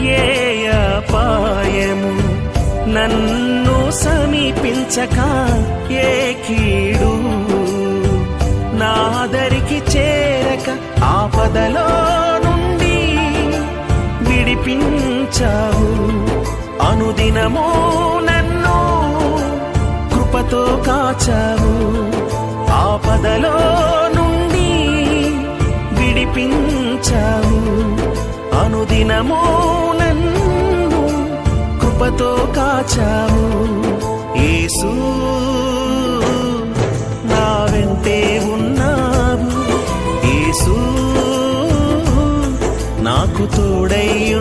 ఏ అపాయము నన్ను సమీపించక, ఏ కీడు నాదరికి చేరక, ఆపదలో నుండి విడిపించావు. అనుదినము నన్ను కృపతో కాచావు. ఆపదలో నుండి విడిపించావు. అనుదినము నన్ను కృపతో కాచావు. యేసు నా వెంటే ఉన్నావు. యేసు నాకు తోడై